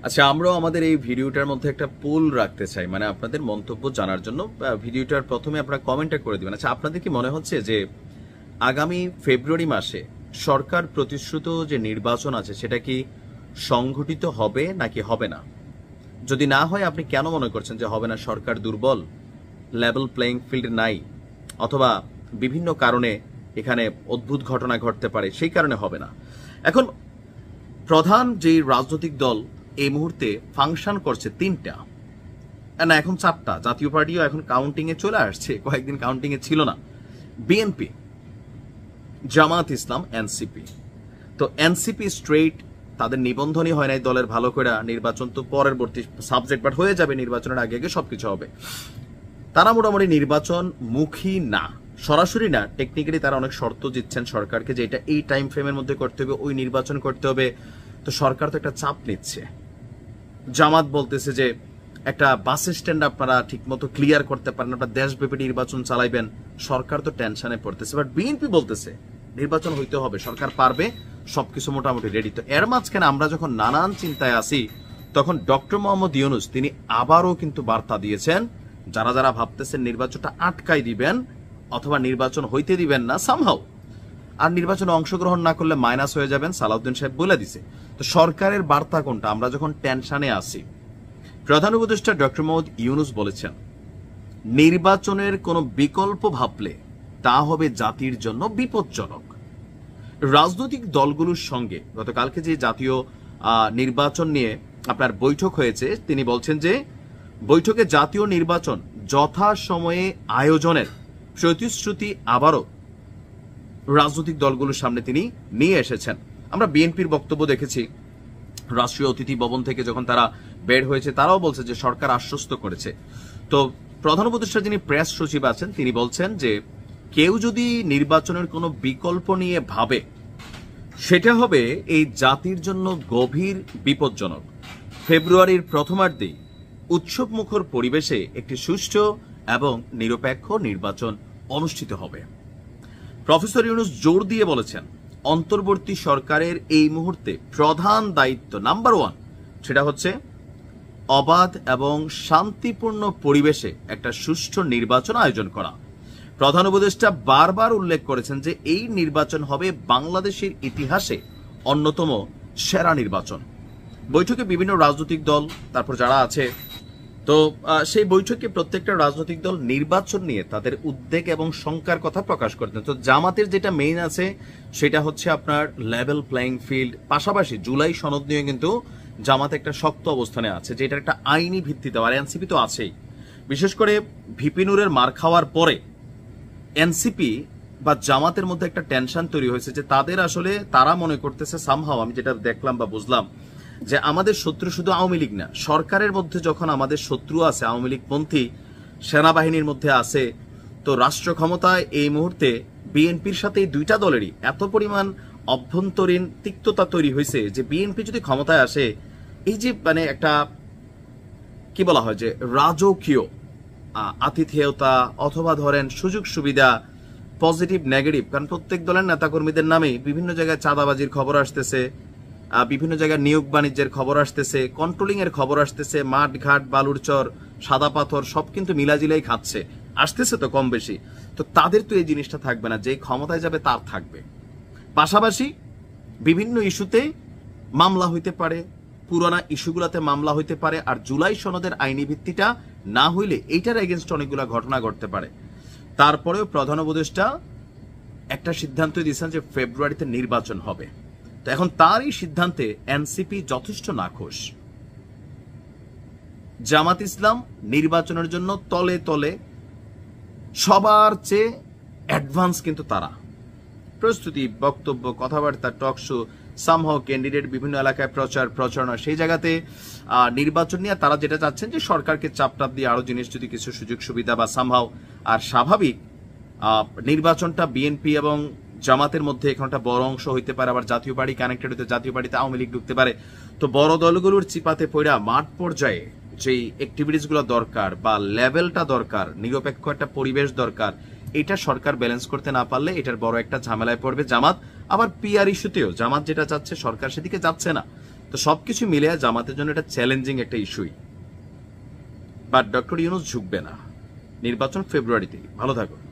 আচ্ছা, আমরাও আমাদের এই ভিডিওটার মধ্যে একটা পোল রাখতে চাই, মানে আপনাদের মন্তব্য জানার জন্য। ভিডিওটার প্রথমে আপনারা কমেন্টটা করে দিবেন। আচ্ছা, আপনাদের কি মনে হচ্ছে যে আগামী ফেব্রুয়ারি মাসে সরকার প্রতিশ্রুত যে নির্বাচন আছে সেটা কি সংঘটিত হবে নাকি হবে না? যদি না হয়, আপনি কেন মনে করছেন যে হবে না? সরকার দুর্বল, লেভেল প্লেইং ফিল্ড নাই, অথবা বিভিন্ন কারণে এখানে অদ্ভুত ঘটনা ঘটতে পারে, সেই কারণে হবে না? এখন প্রধান যে রাজনৈতিক দল এই মুহূর্তে ফাংশন করছে তিনটা, না এখন চারটা, জাতীয় পার্টিও এখন কাউন্টিং এ চলে আসছে, কয়েকদিন কাউন্টিং এ ছিল না। বিএনপি, জামাত ইসলাম, এনসিপি। তো এনসিপি স্ট্রেট, তাদের নিবন্ধনই হয় নাই দলের ভালো করে, নির্বাচন তো পরবর্তী সাবজেক্ট, বাট হয়ে যাবে নির্বাচনের আগে আগে সবকিছু হবে। তারা মোটামুটি নির্বাচন মুখী না, সরাসরি না, টেকনিক্যালি তারা অনেক শর্ত দিচ্ছেন সরকারকে যে এটা এই টাইম ফ্রেমের মধ্যে করতে হবে, ওই নির্বাচন করতে হবে। তো সরকার তো একটা চাপ নিচ্ছে। জামাত বলতেছে যে একটা বাস স্ট্যান্ড আপনারা ঠিক মতো ক্লিয়ার করতে পারেন, আপনারা দেশব্যাপী নির্বাচন চালাইবেন, সরকার তো টেনশনে পড়তেছে। বাট বিএনপি বলতেছে নির্বাচন হইতে হবে, সরকার পারবে, সবকিছু মোটামুটি রেডি। তো এর মাঝখানে আমরা যখন নানান চিন্তায় আসি, তখন ডক্টর মোহাম্মদ ইউনূস তিনি আবারও কিন্তু বার্তা দিয়েছেন, যারা যারা ভাবতেছেন নির্বাচনটা আটকাই দিবেন অথবা নির্বাচন হইতে দিবেন না সামহাও, আর নির্বাচনে অংশগ্রহণ না করলে মাইনাস হয়ে যাবেন, সালাউদ্দিন সাহেব বলে দিছে। তো সরকারের বার্তা কোনটা? আমরা যখন টেনশনে আসি, প্রধান উপদেষ্টা ডক্টর মোহাম্মদ ইউনূস বলেছেন নির্বাচনের কোনো বিকল্প ভাবলে তা হবে জাতির জন্য বিপজ্জনক। রাজনৈতিক দলগুলোর সঙ্গে গতকালকে যে জাতীয় নির্বাচন নিয়ে আপনার বৈঠক হয়েছে, তিনি বলছেন যে বৈঠকে জাতীয় নির্বাচন যথাসময়ে আয়োজনের প্রতিশ্রুতি আবারও রাজনৈতিক দলগুলোর সামনে তিনি নিয়ে এসেছেন। আমরা বিএনপির বক্তব্য দেখেছি, রাষ্ট্রীয় অতিথি ভবন থেকে যখন তারা বের হয়েছে, তারাও বলছে যে সরকার আশ্বস্ত করেছে। তো প্রধান উপদেষ্টা যিনি প্রেস সচিব আছেন, তিনি বলছেন যে কেউ যদি নির্বাচনের কোনো বিকল্প নিয়ে ভাবে, সেটা হবে এই জাতির জন্য গভীর বিপজ্জনক। ফেব্রুয়ারির প্রথমার্ধেই উৎসবমুখর পরিবেশে একটি সুষ্ঠু এবং নিরপেক্ষ নির্বাচন অনুষ্ঠিত হবে। প্রফেসর ইউনূস জোর দিয়ে বলেছেন অন্তর্বর্তী সরকারের এই মুহূর্তে প্রধান দায়িত্ব নাম্বার 1, সেটা হচ্ছে অবাধ এবং শান্তিপূর্ণ পরিবেশে একটা সুষ্ঠু নির্বাচন আয়োজন করা। প্রধান উপদেষ্টা বারবার উল্লেখ করেছেন যে এই নির্বাচন হবে বাংলাদেশের ইতিহাসে অন্যতম সেরা নির্বাচন। বৈঠকে বিভিন্ন রাজনৈতিক দল, তারপর যারা আছে, তো সেই বৈঠকে প্রত্যেকটা রাজনৈতিক দল নির্বাচন নিয়ে তাদের উদ্বেগ এবং শঙ্কার কথা প্রকাশ করতেন। তো জামাতের যেটা মেইন আছে সেটা হচ্ছে আপনার লেভেল প্লেইং ফিল্ড, পাশাপাশি জুলাই সনদ নিয়ে কিন্তু জামাত একটা শক্ত অবস্থানে আছে যে এটা একটা আইনি ভিত্তিতে, আর এনসিপি তো আছেই। বিশেষ করে ভিপি নূরের মার খাওয়ার পরে এনসিপি বা জামাতের মধ্যে একটা টেনশন তৈরি হয়েছে যে তাদের আসলে তারা মনে করতেছে সামহাও, আমি যেটা দেখলাম বা বুঝলাম, যে আমাদের শত্রু শুধু আওয়ামী লীগ না, সরকারের মধ্যে যখন আমাদের শত্রু আছে আওয়ামী লীগপন্থী, সেনাবাহিনীর মধ্যে আছে, তো রাষ্ট্র ক্ষমতায় এই মুহূর্তে বিএনপির সাথে এই দুইটা দলেরই এত পরিমাণ অভ্যন্তরীণ তিক্ততা তৈরি হয়েছে যে বিএনপি যদি ক্ষমতায় আসে, এই যে মানে একটা কি বলা হয় যে রাজকীয় আতিথেয়তা অথবা ধরেন সুযোগ সুবিধা, পজিটিভ নেগেটিভ, কারণ প্রত্যেক দলের নেতাকর্মীদের নামে বিভিন্ন জায়গায় চাঁদাবাজির খবর আসতেছে, বিভিন্ন জায়গায় নিয়োগ বাণিজ্যের খবর আসতেছে, কন্ট্রোলিং এর খবর আসতেছে, মাঠ ঘাট বালুর চর সাদা পাথর সব কিন্তু মিলাজিলাই খাচ্ছে, আসতেছে তো কম বেশি। তো তাদের তো এই জিনিসটা থাকবে না, যে ক্ষমতায় যাবে তার থাকবে। পাশাপাশি বিভিন্ন ইস্যুতে মামলা হইতে পারে, পুরানা ইস্যুগুলোতে মামলা হইতে পারে, আর জুলাই সনদের আইনি ভিত্তিটা না হইলে এইটার এগেনস্ট অনেকগুলো ঘটনা ঘটতে পারে। তারপরেও প্রধান উপদেষ্টা একটা সিদ্ধান্ত দিয়েছেন যে ফেব্রুয়ারিতে নির্বাচন হবে। তো এখন তার এই সিদ্ধান্তে এনসিপি যথেষ্ট নাখোশ। জামাত ইসলাম নির্বাচনের জন্য তলে তলে সবার চেয়ে অ্যাডভান্স, কিন্তু তারা প্রস্তুতি, বক্তব্য, কথাবার্তা, টক শো, সামহাও ক্যান্ডিডেট বিভিন্ন এলাকায় প্রচারণা, সেই জায়গাতে নির্বাচন নিয়ে তারা যেটা চাচ্ছেন যে সরকারকে চাপটাপ দিয়ে আরো জিনিস যদি কিছু সুযোগ সুবিধা বা সামহাও, আর স্বাভাবিক নির্বাচনটা বিএনপি এবং জামাতের মধ্যে এখন একটা বড় অংশ হইতে পারে, আবার জাতীয় পার্টি কানেক্টেড হইতে, জাতীয় পার্টিতে আওয়ামী লীগ ঢুকতে পারে। তো বড় দলগুলোর চিপাতে পড়া মাঠ পর্যায়ে যেই অ্যাক্টিভিটিস গুলো দরকার বা লেভেলটা দরকার, নিরপেক্ষ একটা পরিবেশ দরকার, এটা সরকার ব্যালেন্স করতে না পারলে এটার বড় একটা ঝামেলায় পড়বে জামাত। আবার পিআর ইস্যুতেও জামাত যেটা চাচ্ছে সরকার সেদিকে যাচ্ছে না। তো সবকিছু মিলে জামাতের জন্য এটা চ্যালেঞ্জিং একটা ইস্যুই। বাট ডক্টর ইউনূস ঝুঁকবে না। নির্বাচন ফেব্রুয়ারিতেই। ভালো থাকুন।